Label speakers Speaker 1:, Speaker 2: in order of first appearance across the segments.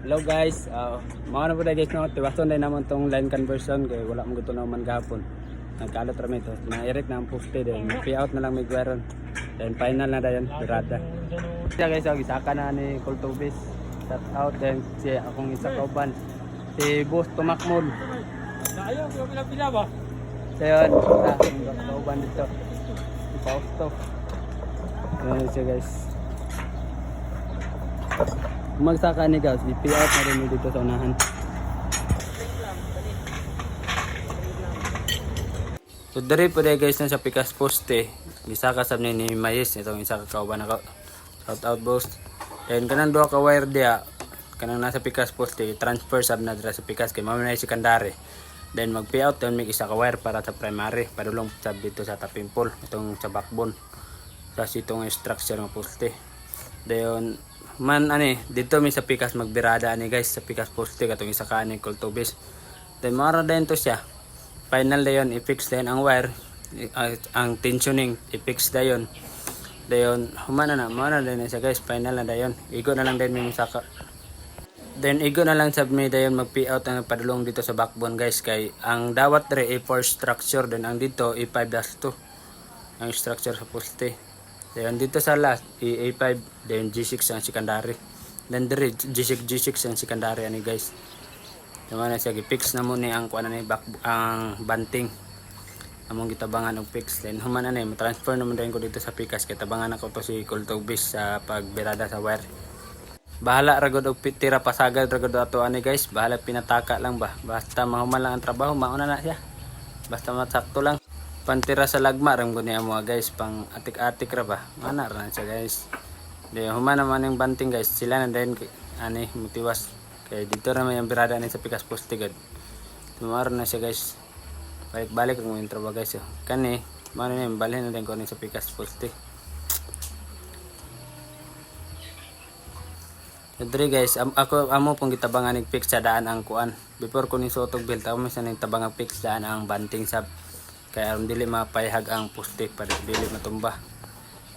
Speaker 1: Hello guys, mga na po na guys no, tiwason din naman tong line conversion kaya wala mo gusto naman gahapon. Nagkalot rami ito, na-erect na ang poste din, pay out na lang may gweron. Then final na dayon, birada. Siya guys, isaka na ni Kultubis. Shout out din si akong isa kauban. Si Boss Tumakmod.
Speaker 2: Ayaw, pila ba?
Speaker 1: So yun, akong kauban dito. Si Fausto. Ayan siya guys. Magsaka ni guys, i-pay out na rin dito sa unahan. So dari po dahil guys na sa pikas poste, isa ka sab ni Mayes, itong isa ka kauban ako. Shout out boss. Then kanang duha ka wire dia, kanang nasa pikas poste, transfer sab na dira sa pikas kay mao na secondary. Then mag pay out then may isa ka wire para sa primary, padulong sab dito sa tapping pole, itong sa backbone. Sa itong structure ng poste. Dayon man ani dito mi sa pikas magbirada ani guys sa pikas poste katong isa ka ani Kultubis. Then mara din to siya. Final dayon i-fix din ang wire, ang tensioning i-fix dayon. Dayon humana na din siya guys, final na dayon. Igo na lang din mi saka. Then igo na lang sab mi dayon mag-pay out ang padulong dito sa backbone guys kay ang dawat dre A4 structure then ang dito A5-2 ang structure sa poste. Then dito sa last A5 then G6 ang secondary. Then dire G6 ang secondary ani guys. Naman na siya gi-fix na mo ni ang kuan ni back ang banting. Among gitabangan og fix then human na ni transfer naman din ko dito sa pikas kay tabangan ako to si Kultubis sa pagbirada sa wire. Bahala ra gud og tira pasagad ra gud ato ani guys. Bahala pinataka lang ba. Basta mahuman lang ang trabaho mauna na siya. Basta matsakto lang. Pantira sa lagma ram gud niya mo guys, pang atik-atik ra ba. Mana ra siya guys. Di human naman yung banting guys. Sila na din ani mutiwas. Kaya dito naman yung birada ni sa pikas poste gud. Tumaro na siya guys. Balik-balik ang intro ba guys. Kani mano ni balhin na din ko ni sa pikas poste. Dre guys, ako amo pong gitabangan nig fix sa daan ang kuan. Before ko ni sotog belt ako may sanay tabangang fix daan ang banting sab. Kaya aron dili mapayhag ang poste para dili matumba.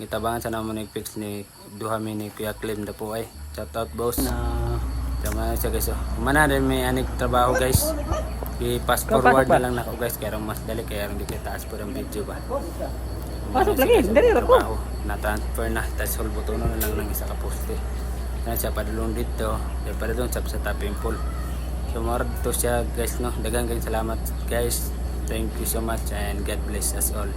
Speaker 1: Gitabangan sa naman nig fix ni duha mi ni Kuya Clem da po ay. Shout out boss. Tama siya guys. Mana din may anig trabaho guys. I-pass forward na lang nako guys kaya mas dali kaya aron di taas po ang video ba.
Speaker 2: Pasok lagi, dali ra ko.
Speaker 1: Na transfer na tas hold button na lang ng isa ka poste. Na siya padulong dito, padulong sa tapping pole. So more to siya guys no. Daghang salamat guys. Thank you so much and God bless us all.